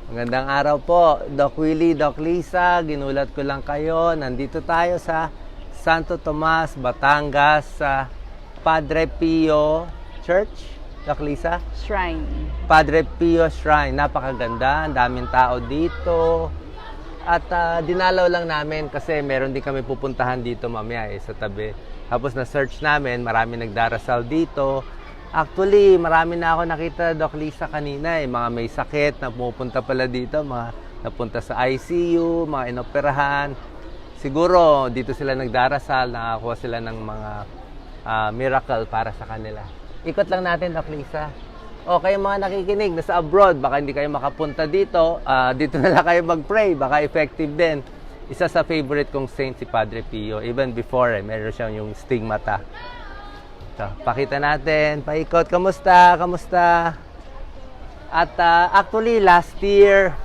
Magandang araw po, Doc Willie, Doc Lisa. Ginulat ko lang kayo. Nandito tayo sa Santo Tomas, Batangas, sa Padre Pio Church. Doc Lisa? Shrine. Padre Pio Shrine. Napakaganda. Ang daming tao dito. At dinalaw lang namin kasi meron din kami pupuntahan dito mamaya sa tabi. Tapos na-search namin, marami nagdarasal dito. Actually, marami na ako nakita, Doc Lisa, kanina. Mga may sakit na pumupunta pala dito, mga napunta sa ICU, mga inoperahan. Siguro, dito sila nagdarasal, nakakuha sila ng mga miracle para sa kanila. Ikot lang natin, Doc Lisa. O, kayo mga nakikinig, nasa abroad, baka hindi kayo makapunta dito, dito na lang kayo mag-pray, baka effective din. Isa sa favorite kong saint si Padre Pio. Even before, meron siyang yung stigmata. So, pakita natin, paikot, kamusta? At actually, last year,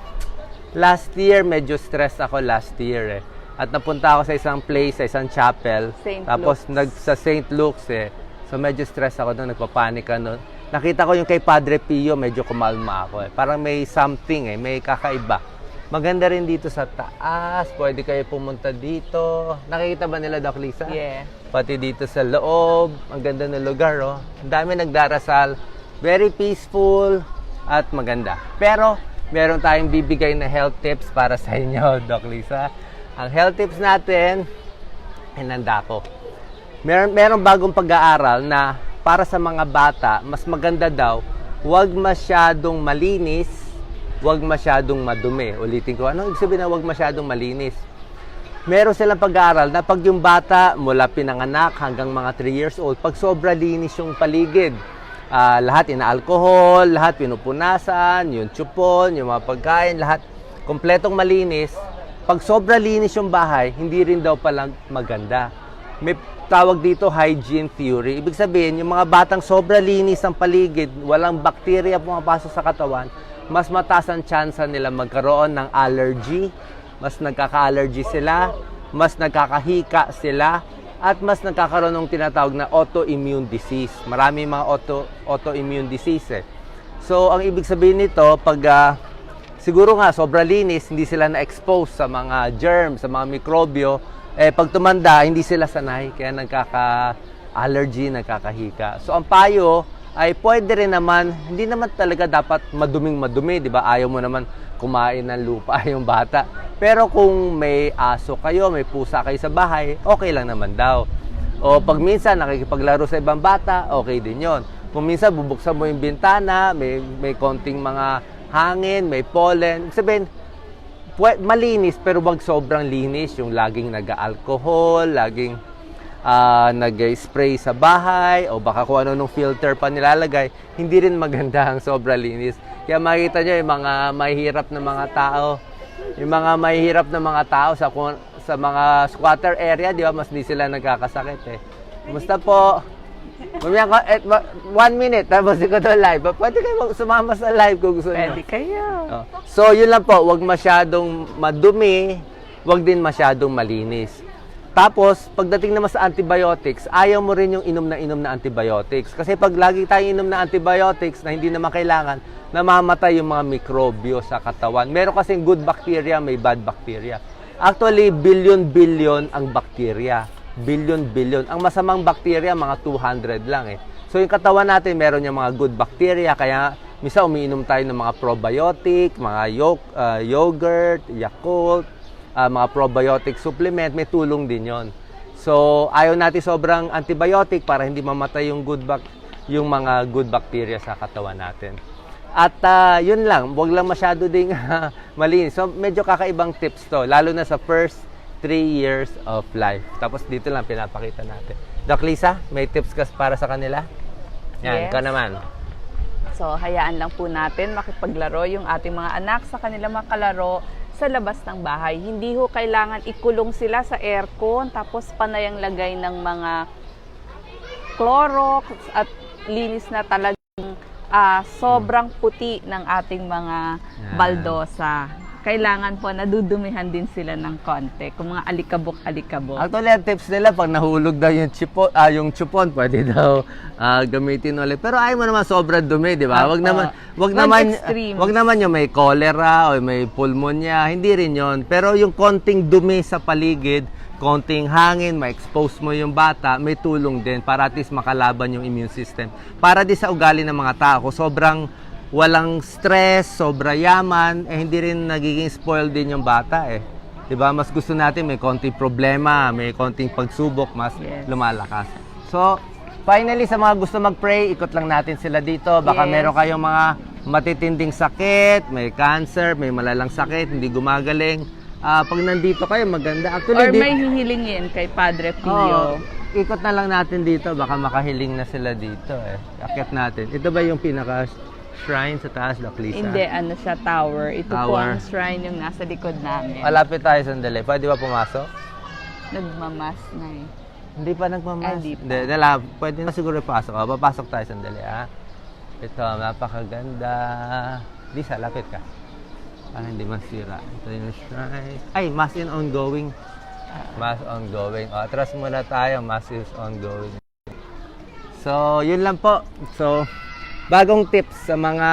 medyo stress ako last year eh. At napunta ako sa isang place, sa isang chapel. Tapos sa St. Luke's eh. So medyo stress ako doon, nagpapanik ako. Nakita ko yung kay Padre Pio, medyo kumalma ako eh. Parang may something eh, may kakaiba. Maganda rin dito sa taas, pwede kayo pumunta dito. Nakikita ba nila, Doc Lisa? Yeah. Pati dito sa loob, ang ganda ng lugar oh. Ang dami nagdarasal, very peaceful at maganda. Pero meron tayong bibigay na health tips para sa inyo, Doc Lisa. Ang health tips natin, hinanda ko. Meron bagong pag-aaral na para sa mga bata, mas maganda daw, huwag masyadong malinis, huwag masyadong madumi. Ulitin ko, ano ibig sabihin na huwag masyadong malinis? Meron silang pag-aaral na pag yung bata mula pinanganak hanggang mga 3 years old, pag sobra linis yung paligid, lahat ina-alcohol, lahat pinupunasan, yung chupon, yung mga pagkain, lahat kompletong malinis. Pag sobra linis yung bahay, hindi rin daw palang maganda. May tawag dito hygiene theory. Ibig sabihin, yung mga batang sobra linis ang paligid, walang bakterya pumapasok sa katawan, mas mataas ang tsansa nila magkaroon ng allergy, mas nagkaka-allergy sila, mas nagkakahika sila, at mas nagkakaroon ng tinatawag na autoimmune disease. Marami mga autoimmune disease eh. So, ang ibig sabihin nito, pag siguro nga sobra linis, hindi sila na-expose sa mga germs, sa mga mikrobyo, pag tumanda, hindi sila sanay, kaya nagkaka-allergy, nagkakahika. So, ang payo ay pwede rin naman, hindi naman talaga dapat maduming-madumi, di ba? Ayaw mo naman kumain ng lupa yung bata. Pero kung may aso kayo, may pusa kayo sa bahay, okay lang naman daw. O pag minsan nakikipaglaro sa ibang bata, okay din yon. Kung minsan bubuksan mo yung bintana, may konting mga hangin, may pollen, sabihin, malinis pero wag sobrang linis, yung laging nag-alcohol, laging nag-spray sa bahay o baka kung ano nung filter pa nilalagay, hindi rin maganda ang sobra linis. Kaya makikita nyo yung mga mahihirap na mga tao, sa mga squatter area, di ba, mas di sila nagkakasakit eh. Kumusta po? Mamaya ko, 1 minute, tapos ko to live. Pwede kayo sumama sa live kung gusto nyo. Pwede kayo. So, yun lang po, wag masyadong madumi, wag din masyadong malinis. Tapos, pagdating naman sa antibiotics, ayaw mo rin yung inom na antibiotics. Kasi pag lagi tayong inom na antibiotics na hindi naman kailangan, namamatay yung mga mikrobyo sa katawan. Meron kasing good bacteria, may bad bacteria. Actually, billion ang bacteria. Billion. Ang masamang bacteria, mga 200 lang eh. So, yung katawan natin, meron yung mga good bacteria. Kaya, misa umiinom tayo ng mga probiotic, mga yogurt, Yakult, mga probiotic supplement, may tulong din yon. So, ayaw natin sobrang antibiotic para hindi mamatay yung mga good bacteria sa katawan natin. At yun lang, huwag lang masyado ding malinis. So, medyo kakaibang tips to, lalo na sa first 3 years of life. Tapos dito lang pinapakita natin. Doc Lisa, may tips ka para sa kanila? Yan, Yes. ka naman. So, hayaan lang po natin makipaglaro yung ating mga anak sa kanila makalaro sa labas ng bahay. Hindi ho kailangan ikulong sila sa aircon tapos panay ang lagay ng mga Clorox at linis na talagang sobrang puti ng ating mga baldosa. kailangan po nadudumihan din sila ng konti. Kung mga alikabok-alikabok. Actually, ang tips nila, pag nahulog daw yung chupon, pwede daw gamitin ulit. Pero ayaw mo naman sobrang dumi, di ba? Opo. Wag extremes. naman yung may cholera o may pulmonya, hindi rin yon. Pero yung konting dumi sa paligid, konting hangin, ma-expose mo yung bata, may tulong din para at least makalaban yung immune system. Para di sa ugali ng mga tao, sobrang walang stress, sobra yaman, hindi rin nagiging spoiled din yung bata eh. 'Di ba? Mas gusto natin may konting problema, may konting pagsubok, mas Yes. lumalakas. So, finally sa mga gusto mag-pray, ikot lang natin sila dito. Baka Yes. meron kayong mga matitinding sakit, may cancer, may malalang sakit, hindi gumagaling. Pag nandito kayo, maganda. Actually, Or may hihilingin kay Padre Pio. ikot na lang natin dito. Baka makahiling na sila dito eh. Akit natin. Ito ba yung pinaka-shrine sa taas, Doc Lisa? Hindi, ano siya, tower. Ito po Tower. ang shrine yung nasa likod namin. Malapit tayo sandali. Pwede ba pumasok? Nagmamas na eh. Hindi pa nagmamas. Hindi pa. Hindi, pwede na siguro ipasok. Papasok tayo sandali, ha? Ito, napakaganda. Lisa, lapit ka. Para hindi masira. Ito yung shrine. Ay, mass in ongoing. Mass ongoing. Atras muna tayo. Mass is ongoing. So, yun lang po. So, bagong tips sa mga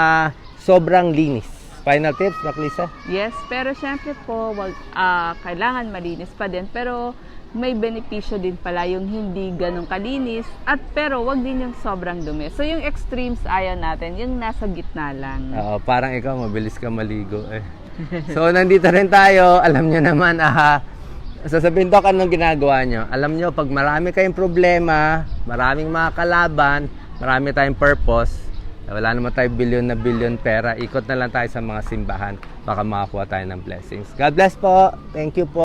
sobrang linis. Final tips, Doc Lisa? Yes, pero syempre po, kailangan malinis pa din. Pero may benepisyo din pala yung hindi ganun kalinis. Pero wag din yung sobrang dumi. So yung extremes ayaw natin, yung nasa gitna lang. Oo, parang ikaw, mabilis ka maligo eh. So, nandito rin tayo. Alam nyo naman, sasabihin, Doc, anong ginagawa nyo? Alam nyo, pag marami kayong problema, maraming mga kalaban, marami tayong purpose, wala naman tayo bilyon na bilyon pera, ikot na lang tayo sa mga simbahan, baka makakuha tayo ng blessings. God bless po. Thank you po.